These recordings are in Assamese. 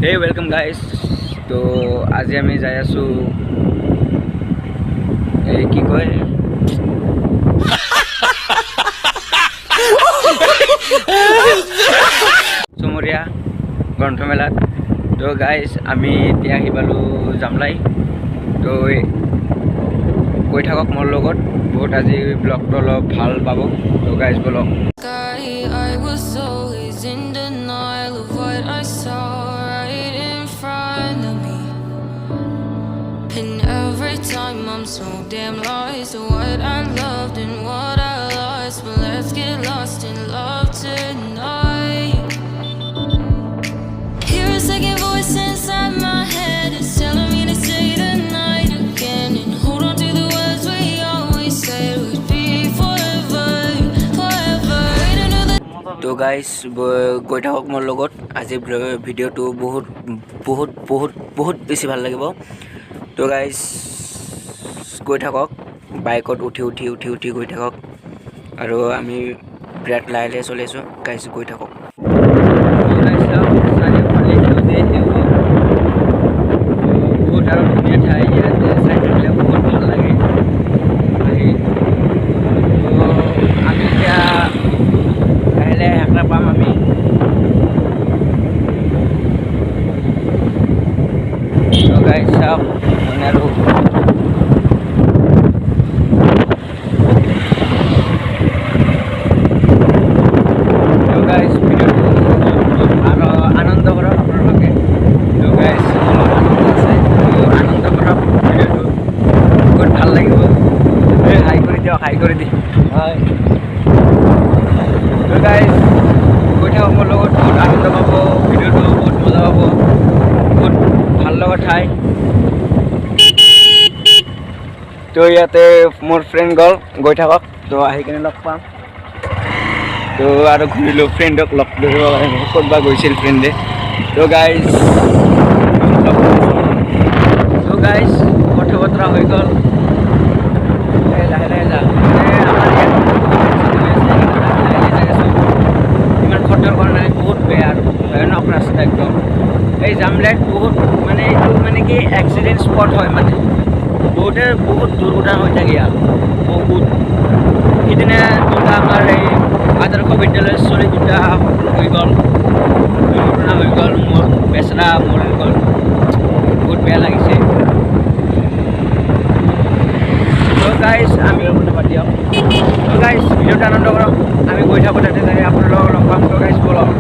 Hey, welcome guys. তো আজি আমি যাই আছো এই কি কয় চুমৰীয়া গ্ৰন্থমেলাত। তো গাইজ আমি এতিয়া আহি পালোঁ জামলাই। তো গৈ থাকক মোৰ লগত, বহুত আজি ব্লগটো অলপ ভাল পাব। তো গাইজ বলক। And every time I'm so damn lost to what I loved and what I lost. But let's get lost in love tonight. Hear a second voice inside my head. It's telling me to say the night again. And hold on to the words we always said would be forever, forever. তো গাইজ গৈ থাকক মোৰ লগত। আজি ভিডিঅ'টো বহুত বহুত বহুত বহুত বেছি ভাল লাগিব। তো গাইজ গৈ থাকক, বাইকত উঠি উঠি উঠি উঠি গৈ থাকক। আৰু আমি বিৰাট লাহে লাহে চলি আছোঁ। গাইজ গৈ থাকক। বহুত আৰু ধুনীয়া ঠাই, ইয়াতে চাই থাকিলে বহুত ভাল লাগে আহি। আমি এতিয়া লাহে লাহে হেঁচা পাম আমি। তো গাইজ চাওক আৰু আনন্দ কৰক আপোনালোকে। তো গাইজ আনন্দ আছে, আনন্দ কৰক। ভিডিঅ'টো বহুত ভাল লাগিব। হাই কৰি দিয়ক, হাই কৰি দি হয়। তো গাইজ গৈ থাকক মোৰ লগত, বহুত আনন্দ পাব। ভিডিঅ'টো বহুত মজা পাব, বহুত ভাল লগা ঠাই। তো ইয়াতে মোৰ ফ্ৰেণ্ড গৈ থাকক। তো আহি কিনে লগ পাম। তো আৰু ঘূৰিলোঁ, ফ্ৰেণ্ডক লগ ধৰিব কাৰণে ক'তবা গৈছিল ফ্ৰেণ্ডে। তো গাইজ কথা বতৰা হৈ গ'ল। লাহে লাহে যা, ইমান খতৰ কৰা নাই, বহুত বেয়া আৰু ভয়ানক ৰাস্তা একদম। এই জামলাইত বহুত মানে এইটো মানে কি এক্সিডেণ্ট স্পট হয়, মানে বহুতে বহুত দুৰ্ঘটনা হৈ থাকে ইয়াত বহুত। সিদিনা দুটা আমাৰ এই আদৰ্শ বিদ্যালয়ৰ ছোৱালী দুটা হৈ গ'ল, দুৰ্ঘটনা হৈ গ'ল, মোৰ বেচেৰা মৰি গ'ল। বহুত বেয়া লাগিছে। তো গাইজ আমি পাতি দিয়ক। তো গাইজ ভিডিঅ'টো আনন্দ কৰক। আমি গৈ থাকোঁ তাতে তাতে আপোনালোকক লগ পাম। তো গাইজ বলক।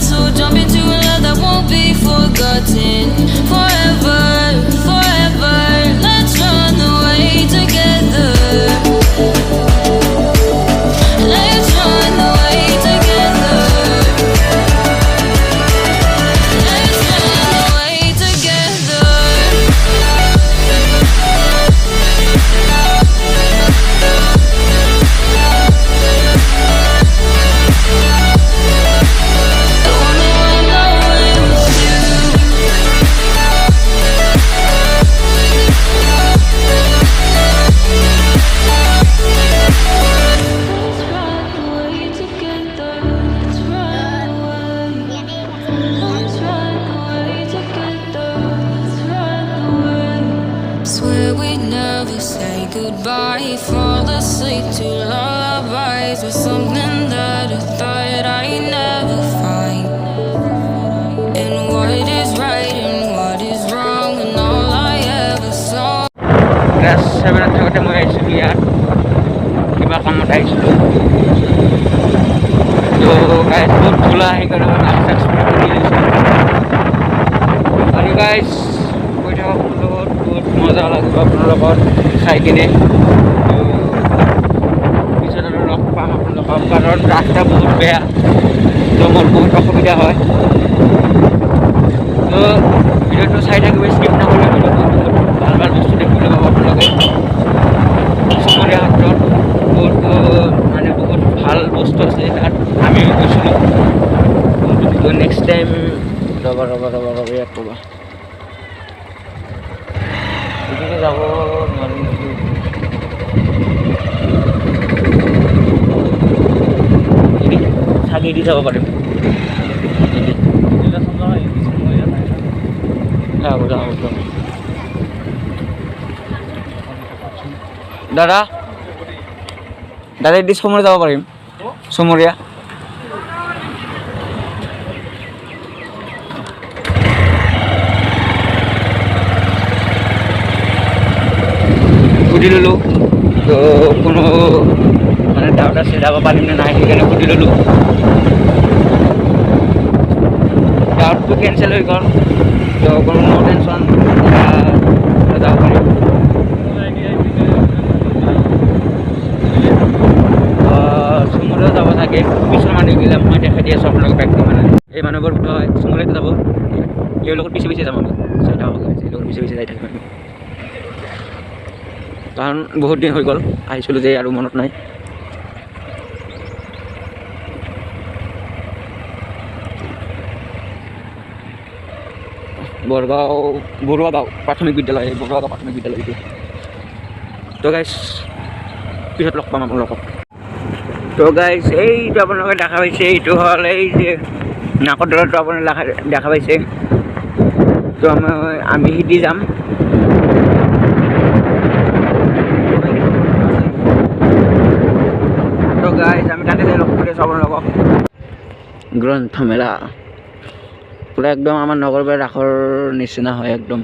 So jump into a love that won't be forgotten forever, forever. Let's run away together. Let's run away together. Let's run away together. Swear we'd never say goodbye. Fall asleep to lullabies with something that I thought I'd never find. And what is right and what is wrong, and all I ever saw. Class 7ত থাকোঁতে মই আহিছিলোঁ ইয়াত, কিবা কামত আহিছিলোঁ। তো গাইজ বহুত ধূলা আহি গ'লে আৰু গাইজ গৈ থাকক লগত, বহুত মজা লাগিব আপোনালোকৰ চাই কিনে। তো পিছত আৰু লগ পাম আপোনালোকক, কাৰণ ৰাস্তা বহুত বেয়া। তো মোৰ বহুত অসুবিধা হয়। তো ভিডিঅ'টো চাই থাকিব, স্কিপ নকৰিব। ভিডিঅ'টো বহুত ভাল ভাল বস্তু দেখিবলৈ পাব আপোনালোকে। চুমৰীয়া সত্ৰত বহুত মানে বহুত ভাল বস্তু আছে, তাত আমি গৈছিলোঁ। তো নেক্সট টাইম ৰ'বা ইয়াত ক'বা এদিকে যাব নোৱাৰিম নেকি? চাগে দি যাব পাৰিম। দাদা দাদা এদি সময় যাব পাৰিম সমৰীয়া সুধি ল'লোঁ তো কোনো মানে ডাউট আছে যাব পাৰিম নে নাই সেইকাৰণে সুধি ল'লোঁ ডাউটটো কেঞ্চেল হৈ গ'ল তো কোনো নো টেনশ্যন যাব পাৰিম চুমুৰেও যাব থাকে পিছৰ মানুহবিলাক মই দেখাই দি আছোঁ আপোনালোকক একদম মানে এই মানুহবোৰ হয় চুমুৰেতো যাব এওঁলোকৰ পিছে পিছে যাম আমি চাই থাকক এওঁলোকৰ পিছে পিছে যাই থাকিম আমি কাৰণ বহুত দিন হৈ গ'ল আহিছিলোঁ যে আৰু মনত নাই বৰগাঁও বৰুৱা গাঁও প্ৰাথমিক বিদ্যালয় বৰুৱা গাঁও প্ৰাথমিক বিদ্যালয়টো তো গাইজ পিছত লগ পাম আপোনালোকক তো গাইজ এইটো আপোনালোকে দেখা পাইছে এইটো হ'ল এই যে নাকদৰাটো আপোনালোকে দেখা পাইছে তো আমি সিদি যাম তো গাইজ আমি তাতে লগ কৰি আছোঁ আপোনালোকক গ্ৰন্থমেলা পুৰা একদম আমাৰ নগৰবাৰী ৰাসৰ নিচিনা হয় একদম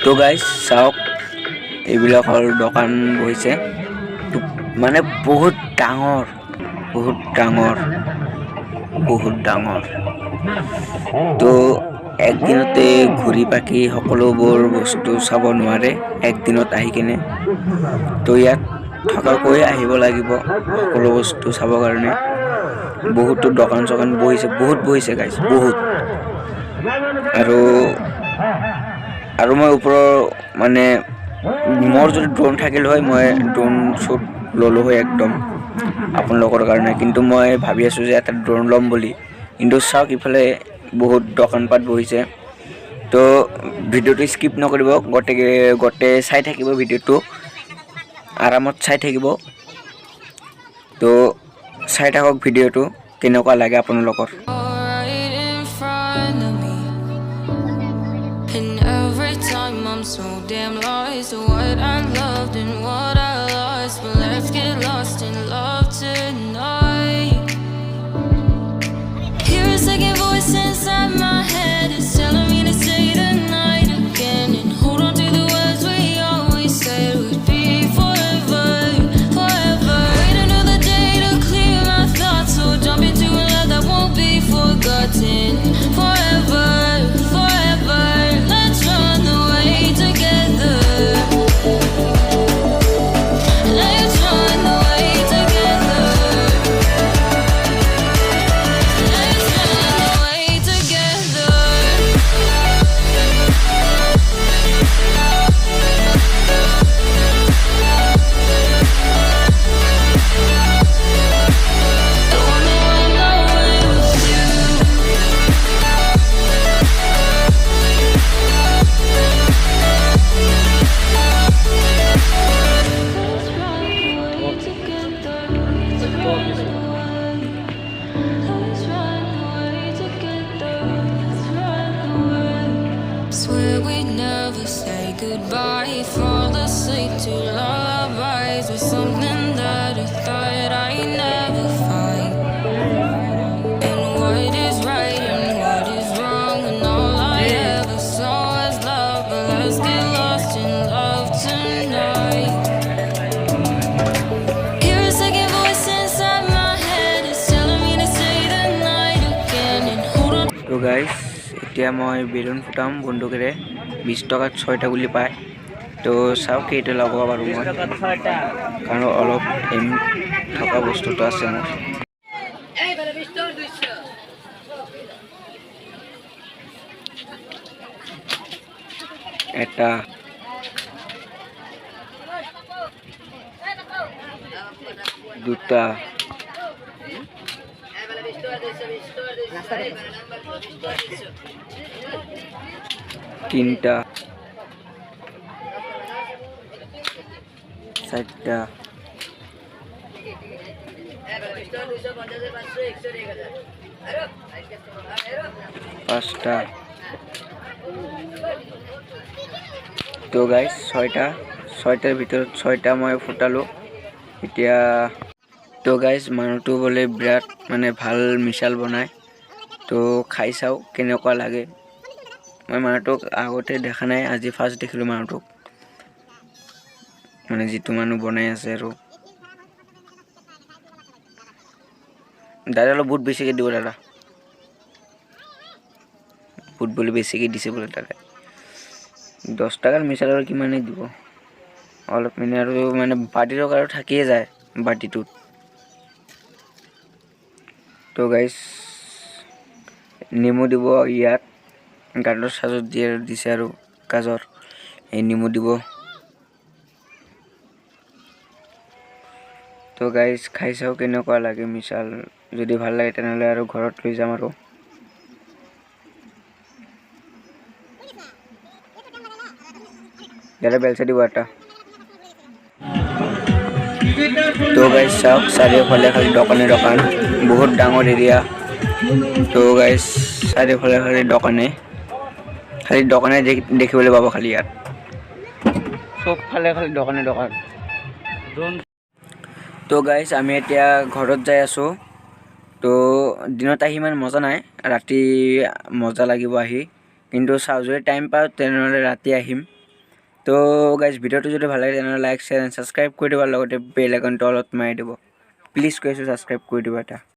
তো গাইজ চাওক এইবিলাকৰ দোকান বহিছে মানে বহুত ডাঙৰ বহুত ডাঙৰ বহুত ডাঙৰ তো একদিনতে ঘূৰি পাকি সকলোবোৰ বস্তু চাব নোৱাৰে একদিনত আহি কিনে তো ইয়াত থকাকৈ আহিব লাগিব সকলো বস্তু চাবৰ কাৰণে বহুতো দোকান চোকান বহিছে বহুত বহিছে গাইজ বহুত আৰু মই ওপৰৰ মানে মোৰ যদি ড্ৰোন থাকিল হয় মই ড্ৰোন শ্বুট ল'লোঁ হয় একদম আপোনালোকৰ কাৰণে কিন্তু মই ভাবি আছোঁ যে এটা ড্ৰোন ল'ম বুলি কিন্তু চাওক ইফালে বহুত দোকান পাট বহিছে তো ভিডিঅ'টো স্কিপ নকৰিব গোটেই চাই থাকিব ভিডিঅ'টো আৰামত চাই থাকিব তো চাই থাকক ভিডিঅ'টো কেনেকুৱা লাগে আপোনালোকৰ right in front of me. And every time I'm so damn lost to what I loved and what I lost. But let's get lost in love tonight. Hear a second voice inside my head. It's telling me to say the night again. And hold on to the words we always said would be forever, forever. Wait another day to clear my thoughts. So jump into a love that won't be forgotten. Forever, forever. Let's run away together. Let's run away together. Let's run away together. The one who went away with you. Let's run away together. Let's run away. Let's run away together. Let's run away. Swear we'd never say goodbye. Fall asleep to lullabies with something that I thought I'd never find. And what is right and what is wrong, and all I ever saw was love. But let's get lost in love tonight. Hear a second voice inside my head. It's telling me to say the night again. And hold on. তো গাইজ এতিয়া মই বেলুন ফুটাম বন্দুকেৰে 20 টকাত 6টা গুলি পায় তো চাওক কেইটা লগাব পাৰোঁ মই কাৰণ অলপ এম থকা বস্তুটো আছে মোৰ এটা দুটা তিনটা 4টা 5টা তো গাইজ 6টাৰ ভিতৰত 6টা মই ফুটালো এতিয়া তো গাইজ মানুহটো বোলে বিৰাট মানে ভাল মিছাল বনায় তো খাই চাওঁ কেনেকুৱা লাগে মই মানুহটোক আগতে দেখা নাই আজি ফাৰ্ষ্ট দেখিলোঁ মানুহটোক মানে যিটো মানুহ বনাই আছে আৰু দাদা অলপ বহুত বেছিকৈ দিব দাদা বহুত বুলি বেছিকৈ দিছে বোলে দাদা 10 টাকাৰ মিছাল আৰু কিমানেই দিব অলপ মানে আৰু মানে বাতিটোক আৰু থাকিয়ে যায় বাতিটোত তো গাইজ নেমু দিব ইয়াত গাজৰ চাজৰ দিছে আৰু গাজৰ এই নেমু দিব তো গাইজ খাই চাওঁ কেনেকুৱা লাগে মিছাল যদি ভাল লাগে তেনেহ'লে আৰু ঘৰত লৈ যাম আৰু দাদা বেলচা দিব এটা তো গাইজ চাওক চাৰিওফালে খালি দোকানে দোকান বহুত ডাঙৰ এৰিয়া তো গাইজ চাৰিওফালে খালি দোকানে দেখিবলৈ পাব খালি ইয়াত চবফালে খালি দোকানে দোকান তো গাইজ আমি এতিয়া ঘৰত যাই আছোঁ তো দিনত আহি ইমান মজা নাই ৰাতি মজা লাগিব আহি কিন্তু চাওঁ যদি টাইম পাওঁ তেনেহ'লে ৰাতি আহিম তো গাইজ ভিডিঅ'টো যদি ভাল লাগে তেনেহ'লে লাইক শ্বেয়াৰ এণ্ড ছাবস্ক্ৰাইব কৰি দিব লগতে বেল আইকনটো অলপ মাৰি দিব প্লিজ কৈছোঁ ছাবস্ক্ৰাইব কৰি দিব এটা